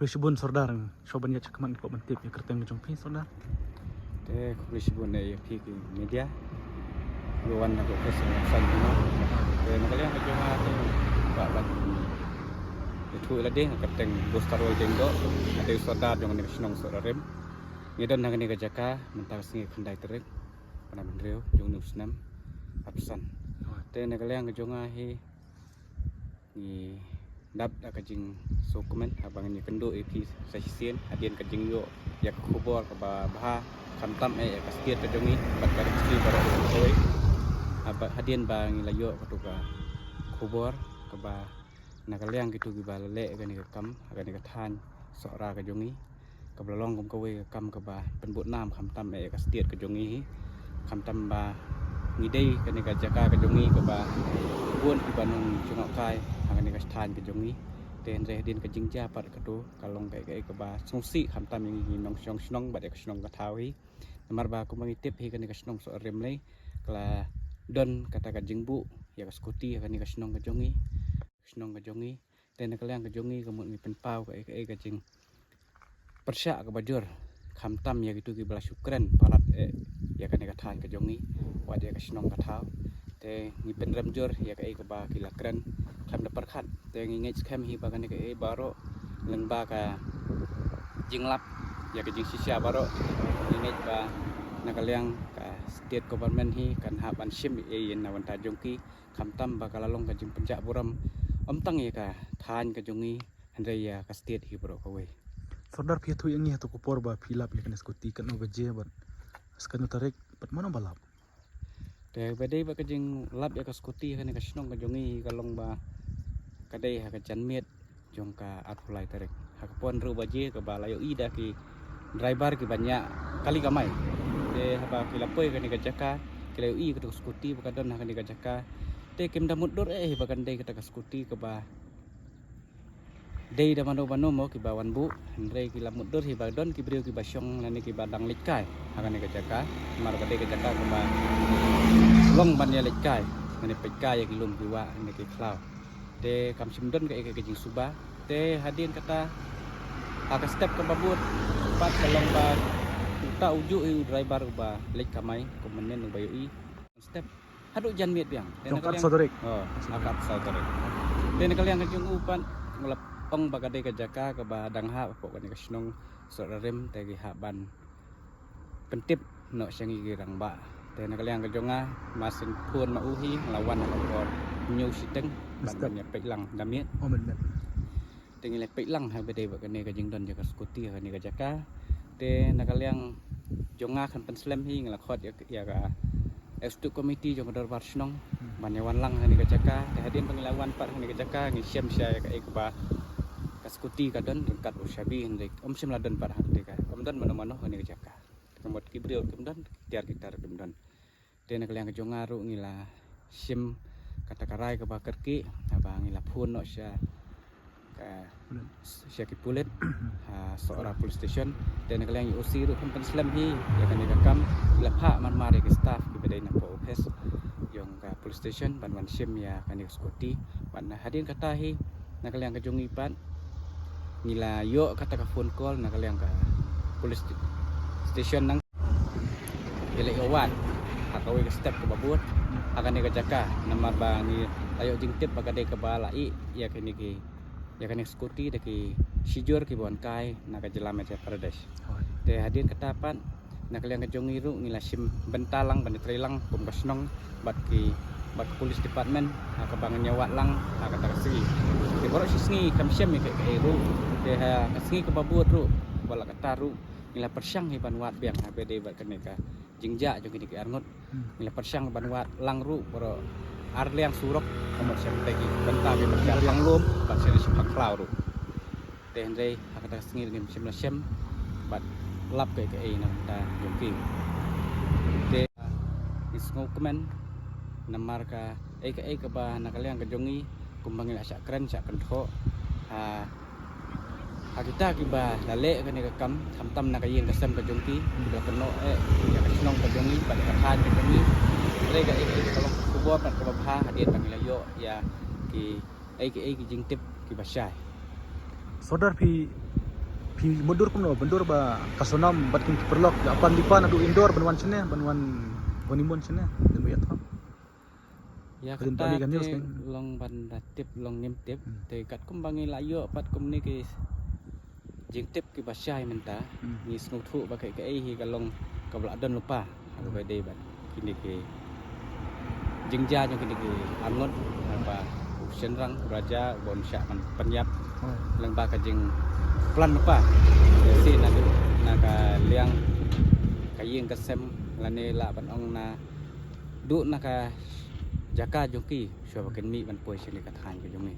Kulisibun sordar soban ya cakaman ko bantip ya kertem jong pi sordar. Te kulisibun ne pi ki media. Luan aku ke san dino. Te nakalian ka joma te ba ba. Itu la deh kerteng bostar wal jenggo. Ade sordar jong ne sinong sorarem. Ngidon nang ne ka jaka mentar singi kendai terek. Pana menreo jong nusnam absan. Te nakalian ka jonga hi ni dap da kajing dokumen abang ni kendo EP sasien hadian kajing yo ya kubor ke bah kantam ya kastir ke jongi bat kastir baru oi abang hadian bang layo ke tuka kubor ke bah nakaliang gitu ke balale ke ni kam ke ni kathan sora ke jongi ke belong kum kowe kam ke bah penbut nam kantam ya kastir ke jongi kantam bah ngidei ke ni jaka ke jongi ke bah pun di Bandung cungok kai akan dikasih ke jongi dan din ke jingja par kedu kalong kayak ke ba sungsi khamtam yang nong syong syong ba ke syong ka thawi namar ba ku mangitip hi ke ni ka syong so remle kala don kata ka jingbu ya ka skuti ka ni ka syong ke jongi dan ka lang ke jongi ke mun ni penpau ke jing persya ke bajur khamtam ya gitu ki bala syukran palat ya ka ni ka than ke jongi wa dia ka syong ka thaw te ni penrem jur ya ke ba kilakran kam dapat khat te ngej kem hi bagan ke baro lengba ka jinglap ya ke jing sisya baro ngej ba nakaliang ka state government hi kan ha ban sim yen na wan ta jongki kamtam ba kalalong ka jing penjak buram omtang ya ka than ka jongi andre ya ka state hi baro kowe Sordar pi tu yang ni tu kupor ba pilap ya kan skuti kan no beje ban. Askan tarik pat mana balap. te bade ba ka jing lap ya ka skuti kan ka snong ka jongi kalong ba kadai ha ka janmiet jong ka atulai tarik ha ka pon ru baje ka balayo ida ki driver ki banyak kali kamai de ha ba ki lapoi ka ni ka jaka ki layo i ka skuti ba ka don ha ka ni ka jaka te kim da mudur ba kan dei ka ta skuti ka ba dei da mano mo ki ba wan bu andre ki la mudur hi ba don ki brio ki ba syong na ni ki ba dang likai ha ka ni ka jaka mar ka dei ka jaka ka ba long ban ya likai ni pekai ya ki lum ki wa ni ki klau te kam simdon ke jing suba te hadin kata aga step ke babut pat kalong ba ta uju driver ba lek kamai komenen bayu i step hadu jan miet biang Jongkat sodorik. oh akat sodorik te kalian ke jung upan ngelap ong bagade ke jaka ke ba dangha pok ni ke snong sorarem te gi haban pentip no syangi girang ba te kalian ke jonga masin pun ma uhi lawan ko nyu siteng banyak pelang damiet Oh men. tinggal pelang ha bede ba kene ka jingdon jaka skuti ka ni ka jaka te nakaliang jonga kan penslam hi ngla khot ya ka estu committee jong dor barsnong banyawan lang ha ni ka jaka te hadin pengilawan pat ha ni ka jaka ngi syam sya ka ba ka skuti ka don kat usyabi ndek sim ladon pat ha ka don mano-mano ha ni ka jaka kemot kibriot kemdon tiar gitar kemdon te nakaliang ka jonga ru ngila sim kata karai ke bakar ki abang ngila pun no sya ka sya ki pulet seorang police station dan kalian usi ru kan penslam hi ya kan kam ila pha man mare ke staff ki bedai na po office yong ka police station ban wan sim ya kan ni skuti ban hadin kata hi na kalian ka jongi pan ngila yo kata ka phone call na kalian ka police station nang ile awat akawe ke step ke babut akan ni jaka nama bangi ayo jingtip bagade ke balai ya kini ki ya kini skuti de ki sijur ki bon kai na ka jelam Madhya Pradesh te hadin ketapan na kalian ke jongi ru ngila sim bentalang ban trelang kum kasnong bat polis department ka bangan nyawat lang ka ta sri ke borok sisngi kam syam ke ru te ha kasngi ke babut ru bala kata ru ngila persyang hi ban wat biang ha bede ba kene ka jingja jo ki arngot ngila persyang ban wat langru boro arliang surok komot syam tegi benta ke persyang langlum bat sene sipak klau ru te ndai akata singir ngim sim syam bat lap ke na ta jongki te isngo kemen namar ka ke ba nakaliang ke jongi kumbangil asyak keren syak kentho kita kiba lale kan ka kam tam na kayen kasam ka jongki bila keno ya kasnong ka jongi pada ka khan ka jongi rega kalau kubor pat ka babha hadin pangilayo ya ki jingtip ki basyai Sordar pi pi mundur pun bendur ba kasonam bat kin perlok ya apan dipan adu indoor banwan sene banwan wanimun sene dan ya tho ya Kadin kata tali kan news te kan. long ban tip long nim tip te kat kumbangi layo pat kumni ke jing tip ke basyai menta ni snu thu ba kai kai hi kalong kabla don lupa aku ba dei bat kini ke jingja yang kini ke angot apa senrang raja bon sya man penyap lang ba ka jing plan lupa si naga liang kayeng kasem lane la ban ong na du naka jaka jongki syo baken mi ban poi sili kathan ke jongi